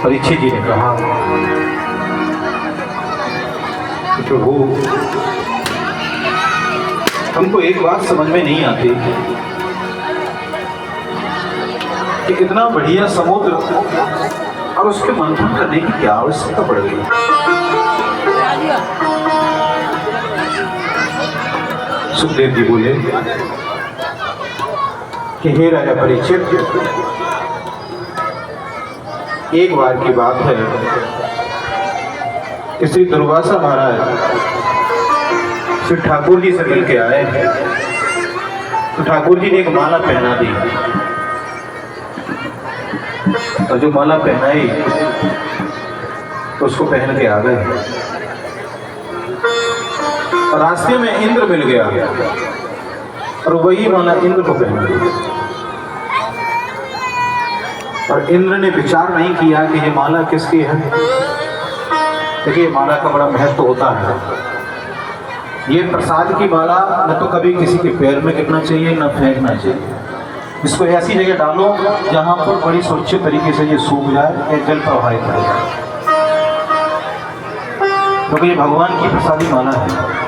परीक्षित जी ने कहा कि प्रभु, हमको एक बात समझ में नहीं आती कि इतना बढ़िया समुद्र और उसके मंथन करने की क्या आवश्यकता पड़ गई। सुखदेव जी बोले कि हे राजा परीक्षित, एक बार की बात है कि श्री दुर्वासा महाराज श्री ठाकुर जी से मिल के आए, तो ठाकुर जी ने एक माला पहना दी, और जो माला पहनाई तो उसको पहन के आ गए। रास्ते में इंद्र मिल गया और वही माला इंद्र को पहना दी, और इंद्र ने विचार नहीं किया कि ये माला किसकी है। देखिए, माला का बड़ा महत्व होता है। ये प्रसाद की माला न तो कभी किसी के पैर में गिरना चाहिए, न फेंकना चाहिए। इसको ऐसी जगह डालो जहां पर बड़ी सुरक्षित तरीके से ये सूख जाए या जल प्रवाहित हो जाए, क्योंकि ये भगवान की प्रसादी माला है।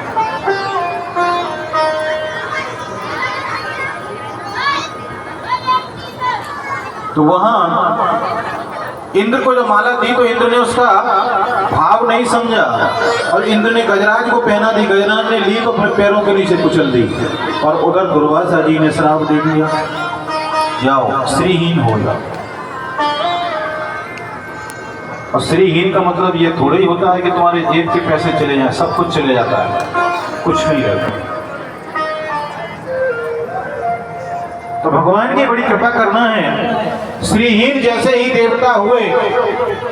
तो वहां इंद्र को जो माला दी तो इंद्र ने उसका भाव नहीं समझा, और इंद्र ने गजराज को पहना दी। गजराज ने ली तो फिर पैरों के नीचे कुचल दी, और उधर दुर्वासा जी ने श्राप दे दिया, जाओ श्रीहीन हो जाओ। और श्रीहीन का मतलब ये थोड़ा ही होता है कि तुम्हारे जेब के पैसे चले जाए, सब कुछ चले जाता है, कुछ नहीं रहता। तो भगवान की बड़ी कृपा करना है। श्रीहीन जैसे ही देवता हुए,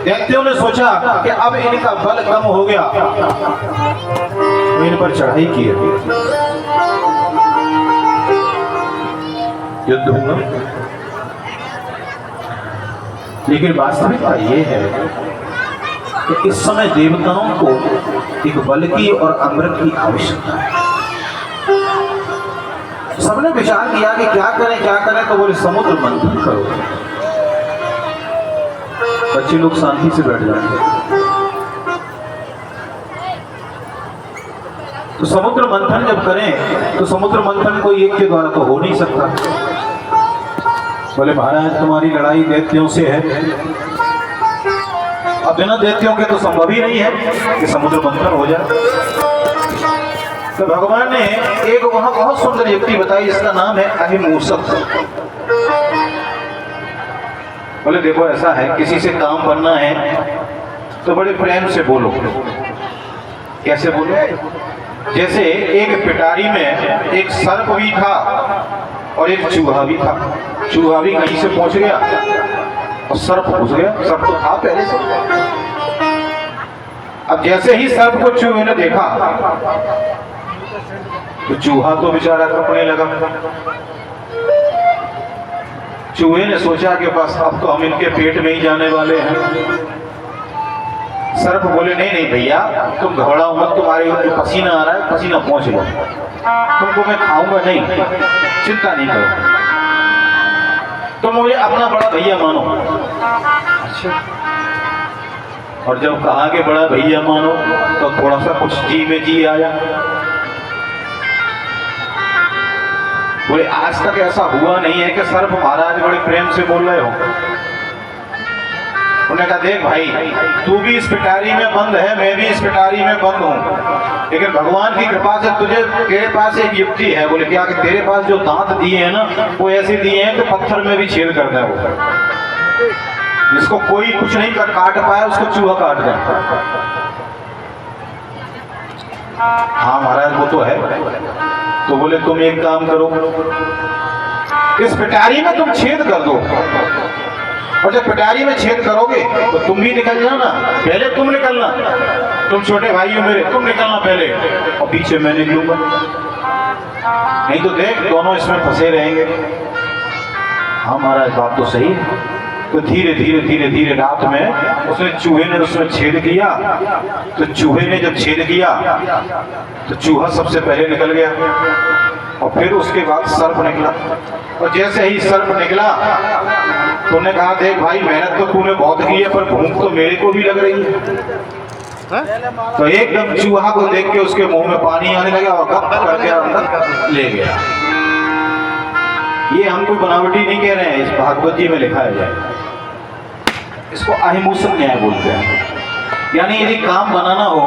दैत्यों ने सोचा कि अब इनका बल कम हो गया, तो इन पर चढ़ाई की, युद्ध हुआ। लेकिन वास्तविकता ये है कि इस समय देवताओं को एक बल की और अमृत की आवश्यकता है। सबने विचार किया कि क्या करें, तो बोले समुद्र मंथन करो। बच्चे लोग शांति से बैठ जाते। तो समुद्र मंथन जब करें तो समुद्र मंथन कोई एक के द्वारा तो हो नहीं सकता। बोले महाराज, तुम्हारी लड़ाई दैत्यों से है, अब बिना दैत्यों के तो संभव ही नहीं है कि समुद्र मंथन हो जाए। तो भगवान ने एक वहां बहुत सुंदर युक्ति बताई, इसका नाम है अहिमूसक। बोले देखो, ऐसा है, किसी से काम बनना है तो बड़े प्रेम से बोलो। कैसे बोलो? जैसे एक पिटारी में एक सर्प भी था और एक चूहा भी था। चूहा भी कहीं से पहुंच गया और सर्प घुस गया। सर्प तो था पहले से। अब जैसे ही सर्प को चूहे ने देखा तो चूहा तो बेचारा कपने लगा। चूहे ने सोचा कि बस अब तो हम इनके पेट में ही जाने वाले हैं। सर्प बोले नहीं भैया, तुम घबराओ मत, तुम्हारे जो पसीना आ रहा है, पसीना पहुंच लो, तुमको मैं खाऊंगा नहीं, चिंता नहीं करो, तुम मुझे अपना बड़ा भैया मानो। अच्छा। और जब कहा कि बड़ा भैया मानो तो थोड़ा सा कुछ जी में जी आया। बोले आज तक ऐसा हुआ नहीं है कि सर्प महाराज बड़े प्रेम से बोल रहे हो। उन्होंने कहा देख भाई, तू भी इस पिटारी में बंद है, मैं भी इस पिटारी में बंद हूँ, लेकिन भगवान की कृपा से तेरे पास एक युक्ति है। बोले क्या? कि तेरे पास जो दांत दिए हैं ना, वो ऐसे दिए हैं कि पत्थर में भी छेद कर दे। वो जिसको कोई कुछ नहीं कर काट पाया उसको चूहा काट दे। हाँ महाराज वो तो है। तो बोले तुम एक काम करो, इस पिटारी में तुम छेद कर दो, और जब पिटारी में छेद करोगे तो तुम भी निकल जाना, पहले तुम निकलना, तुम छोटे भाई हो मेरे, तुम निकलना पहले और पीछे मैं निकलूंगा, नहीं तो देख दोनों इसमें फंसे रहेंगे। हाँ महाराज बात तो सही है। तो धीरे धीरे धीरे धीरे रात में चूहे ने उसमें छेद किया। तो चूहे ने जब छेद किया तो चूहा सबसे पहले निकल गया, और फिर उसके बाद सर्प निकला। और जैसे ही सर्प निकला तुमने कहा देख भाई मेहनत तो तूने बहुत की है पर भूख तो मेरे को भी लग रही है। तो एकदम चूहा को देख के उसके मुंह में पानी आने लगा और गप करके अंदर ले गया। ये हम कोई बनावटी नहीं कह रहे हैं, इस भागवत जी में लिखा है। इसको अहिमूसक न्याय बोलते हैं। यानी यदि काम बनाना हो